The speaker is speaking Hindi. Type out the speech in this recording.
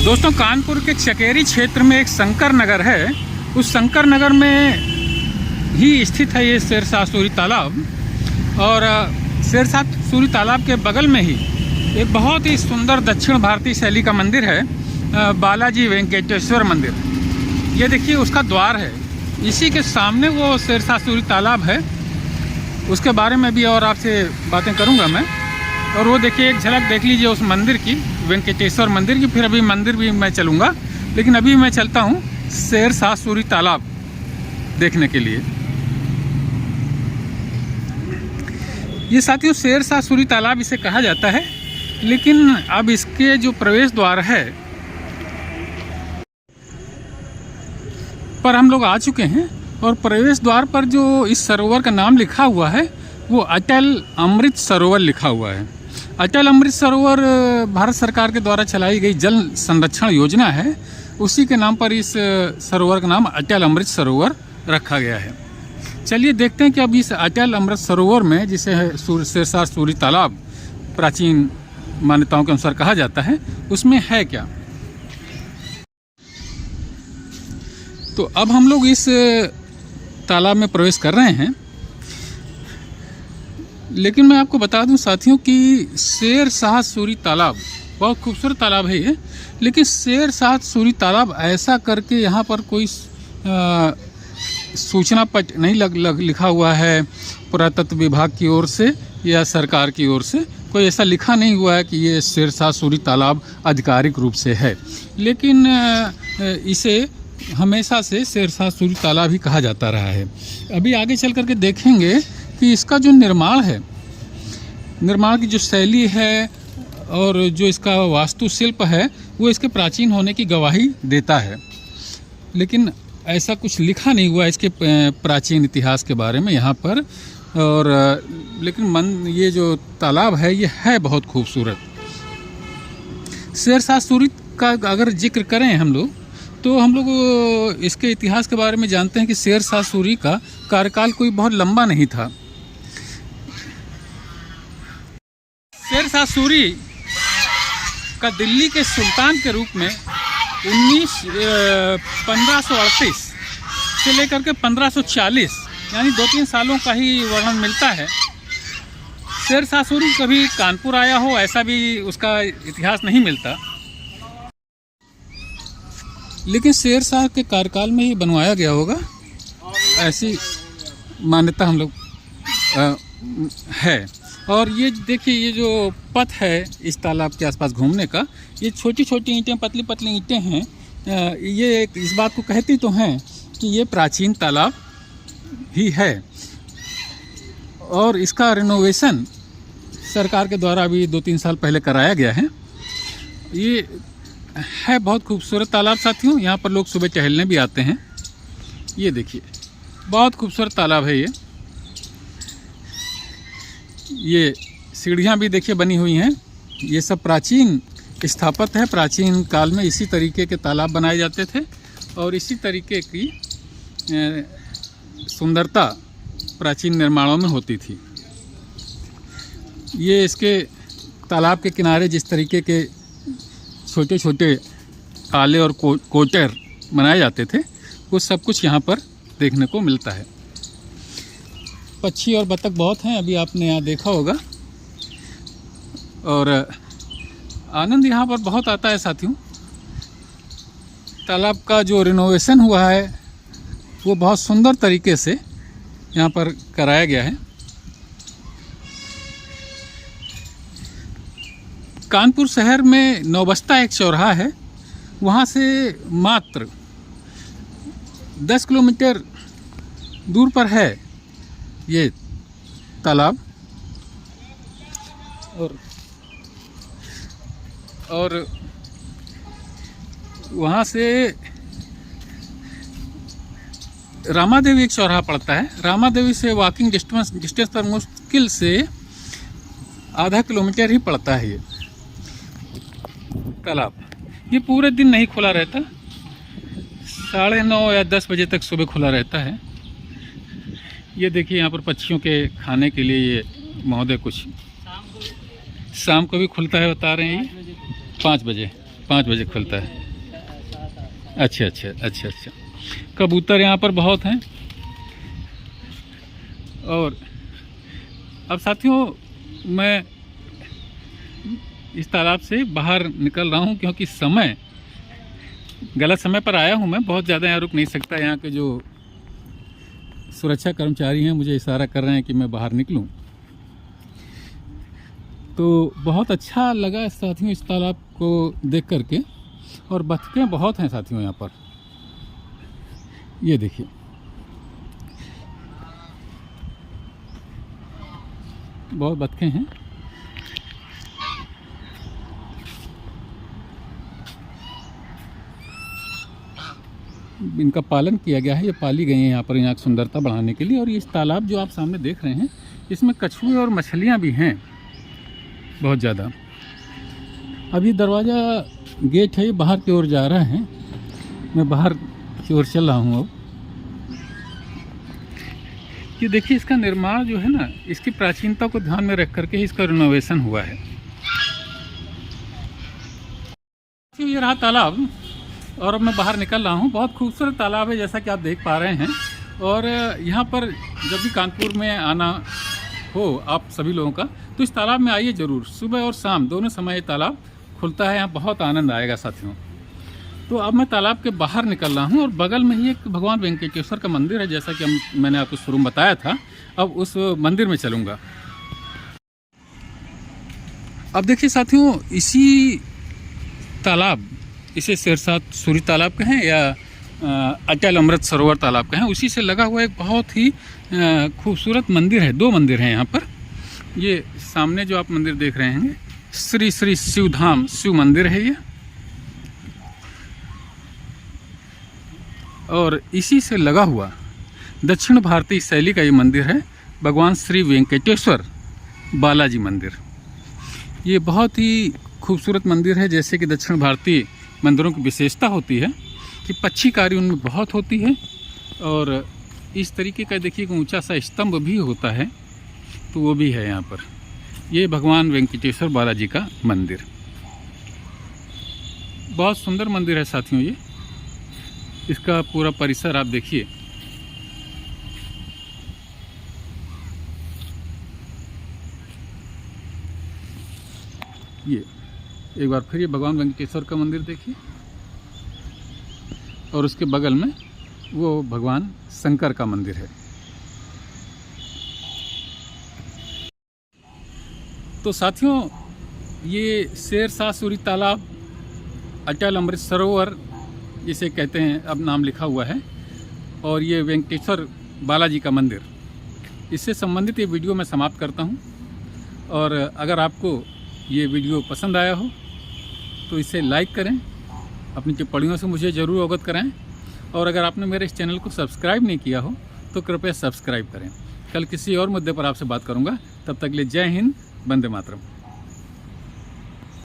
दोस्तों, कानपुर के चकेरी क्षेत्र में एक शंकर नगर है। उस शंकर नगर में ही स्थित है ये शेरशाह सूरी तालाब। और शेरशाह सूरी तालाब के बगल में ही एक बहुत ही सुंदर दक्षिण भारतीय शैली का मंदिर है, बालाजी वेंकटेश्वर मंदिर। ये देखिए उसका द्वार है, इसी के सामने वो शेरशाह सूरी तालाब है। उसके बारे में भी और आपसे बातें करूंगा मैं। और वो देखिए, एक झलक देख लीजिए उस मंदिर की, वेंकटेश्वर मंदिर की। फिर अभी मंदिर भी मैं चलूँगा, लेकिन अभी मैं चलता हूँ शेरशाह सूरी तालाब देखने के लिए। ये साथियों शेरशाह सूरी तालाब इसे कहा जाता है, लेकिन अब इसके जो प्रवेश द्वार है पर हम लोग आ चुके हैं। और प्रवेश द्वार पर जो इस सरोवर का नाम लिखा हुआ है वो अटल अमृत सरोवर लिखा हुआ है। अटल अमृत सरोवर भारत सरकार के द्वारा चलाई गई जल संरक्षण योजना है, उसी के नाम पर इस सरोवर का नाम अटल अमृत सरोवर रखा गया है। चलिए देखते हैं कि अब इस अटल अमृत सरोवर में, जिसे शेरशाह सूरी तालाब प्राचीन मान्यताओं के अनुसार कहा जाता है, उसमें है क्या। तो अब हम लोग इस तालाब में प्रवेश कर रहे हैं। लेकिन मैं आपको बता दूं साथियों कि शेरशाह सूरी तालाब बहुत खूबसूरत तालाब है ये, लेकिन शेरशाह सूरी तालाब ऐसा करके यहाँ पर कोई सूचना पट नहीं लिखा हुआ है पुरातत्व विभाग की ओर से या सरकार की ओर से। कोई ऐसा लिखा नहीं हुआ है कि ये शेरशाह सूरी तालाब आधिकारिक रूप से है, लेकिन इसे हमेशा से शेरशाह सूरी तालाब ही कहा जाता रहा है। अभी आगे चल करके देखेंगे कि इसका जो निर्माण है, निर्माण की जो शैली है और जो इसका वास्तुशिल्प है, वो इसके प्राचीन होने की गवाही देता है। लेकिन ऐसा कुछ लिखा नहीं हुआ इसके प्राचीन इतिहास के बारे में यहाँ पर। और लेकिन ये जो तालाब है ये है बहुत खूबसूरत। शेरशाह सूरी का अगर जिक्र करें हम लोग, तो हम लोग इसके इतिहास के बारे में जानते हैं कि शेरशाह सूरी का कार्यकाल कोई बहुत लंबा नहीं था। शेरशाह सूरी का दिल्ली के सुल्तान के रूप में 1538 से लेकर के 1540 यानी 2-3 सालों का ही वर्णन मिलता है। शेरशाह सूरी कभी कानपुर आया हो ऐसा भी उसका इतिहास नहीं मिलता, लेकिन शेरशाह के कार्यकाल में ही बनवाया गया होगा, ऐसी मान्यता हम लोग है। और ये देखिए, ये जो पथ है इस तालाब के आसपास घूमने का, ये छोटी छोटी ईंटें, पतली पतली ईंटें हैं। ये इस बात को कहती तो हैं कि ये प्राचीन तालाब ही है। और इसका रिनोवेशन सरकार के द्वारा अभी 2-3 साल पहले कराया गया है। ये है बहुत खूबसूरत तालाब साथियों। यहाँ पर लोग सुबह टहलने भी आते हैं। ये देखिए बहुत खूबसूरत तालाब है ये सीढ़ियाँ भी देखिए बनी हुई हैं। ये सब प्राचीन स्थापत्य है। प्राचीन काल में इसी तरीके के तालाब बनाए जाते थे और इसी तरीके की सुंदरता प्राचीन निर्माणों में होती थी। ये इसके तालाब के किनारे जिस तरीके के छोटे छोटे आले और कोटर बनाए जाते थे, वो सब कुछ यहाँ पर देखने को मिलता है। पक्षी और बतख बहुत हैं, अभी आपने यहाँ देखा होगा। और आनंद यहाँ पर बहुत आता है साथियों। तालाब का जो रिनोवेशन हुआ है वो बहुत सुंदर तरीके से यहाँ पर कराया गया है। कानपुर शहर में नौबस्ता एक चौराहा है, वहाँ से मात्र 10 किलोमीटर दूर पर है ये तालाब। और वहाँ से रामादेवी एक चौराहा पड़ता है। रामादेवी से वॉकिंग डिस्टेंस पर मुश्किल से आधा किलोमीटर ही पड़ता है ये तालाब। ये पूरे दिन नहीं खुला रहता, 9:30 या 10 बजे तक सुबह खुला रहता है। ये देखिए यहाँ पर पक्षियों के खाने के लिए ये महोदय कुछ शाम को भी खुलता है, बता रहे हैं ये 5 बजे। 5 बजे खुलता है। अच्छा अच्छा अच्छा अच्छा। कबूतर यहाँ पर बहुत हैं। और अब साथियों मैं इस तालाब से बाहर निकल रहा हूँ, क्योंकि समय गलत समय पर आया हूँ मैं। बहुत ज़्यादा यहाँ रुक नहीं सकता। यहाँ के जो सुरक्षा कर्मचारी हैं मुझे इशारा कर रहे हैं कि मैं बाहर निकलूं। तो बहुत अच्छा लगा साथियों इस तालाब को देख करके। और बतखें बहुत हैं साथियों यहाँ पर, ये देखिए। बहुत बतखें हैं। इनका पालन किया गया है, ये पाली गई हैं यहाँ पर यहाँ की सुंदरता बढ़ाने के लिए। और इस तालाब जो आप सामने देख रहे हैं इसमें कछुए और मछलियाँ भी हैं बहुत ज़्यादा। अभी दरवाज़ा गेट है, ये बाहर की ओर जा रहा है। मैं बाहर की ओर चल रहा हूँ अब। ये देखिए इसका निर्माण जो है ना, इसकी प्राचीनता को ध्यान में रख करके इसका रिनोवेशन हुआ है। ये रहा तालाब और अब मैं बाहर निकल रहा हूँ। बहुत खूबसूरत तालाब है जैसा कि आप देख पा रहे हैं। और यहाँ पर जब भी कानपुर में आना हो आप सभी लोगों का, तो इस तालाब में आइए ज़रूर। सुबह और शाम दोनों समय ये तालाब खुलता है, यहाँ बहुत आनंद आएगा साथियों। तो अब मैं तालाब के बाहर निकल रहा हूँ और बगल में ही एक भगवान वेंकटेश्वर का मंदिर है, जैसा कि मैंने आपको शुरू में बताया था। अब उस मंदिर में चलूँगा। अब देखिए साथियों, इसी तालाब, इसे शेरशाह सूरी तालाब कहें या अटल अमृत सरोवर तालाब कहें, उसी से लगा हुआ एक बहुत ही खूबसूरत मंदिर है। 2 मंदिर हैं यहाँ पर। ये सामने जो आप मंदिर देख रहे हैं श्री श्री शिवधाम शिव मंदिर है ये। और इसी से लगा हुआ दक्षिण भारतीय शैली का ये मंदिर है, भगवान श्री वेंकटेश्वर बालाजी मंदिर। ये बहुत ही खूबसूरत मंदिर है। जैसे कि दक्षिण भारतीय मंदिरों की विशेषता होती है कि पक्षीकारी उनमें बहुत होती है। और इस तरीके का देखिए ऊंचा सा स्तंभ भी होता है, तो वो भी है यहाँ पर। ये भगवान वेंकटेश्वर बालाजी का मंदिर, बहुत सुंदर मंदिर है साथियों। ये इसका पूरा परिसर आप देखिए। ये एक बार फिर ये भगवान वेंकटेश्वर का मंदिर देखिए, और उसके बगल में वो भगवान शंकर का मंदिर है। तो साथियों, ये शेरशाह सूरी तालाब, अटल अमृत सरोवर जिसे कहते हैं, अब नाम लिखा हुआ है। और ये वेंकटेश्वर बालाजी का मंदिर, इससे संबंधित ये वीडियो मैं समाप्त करता हूँ। और अगर आपको ये वीडियो पसंद आया हो तो इसे लाइक करें, अपनी टिप्पणियों से मुझे ज़रूर अवगत कराएं। और अगर आपने मेरे इस चैनल को सब्सक्राइब नहीं किया हो तो कृपया सब्सक्राइब करें। कल किसी और मुद्दे पर आपसे बात करूंगा। तब तक के लिए जय हिंद, वंदे मातरम।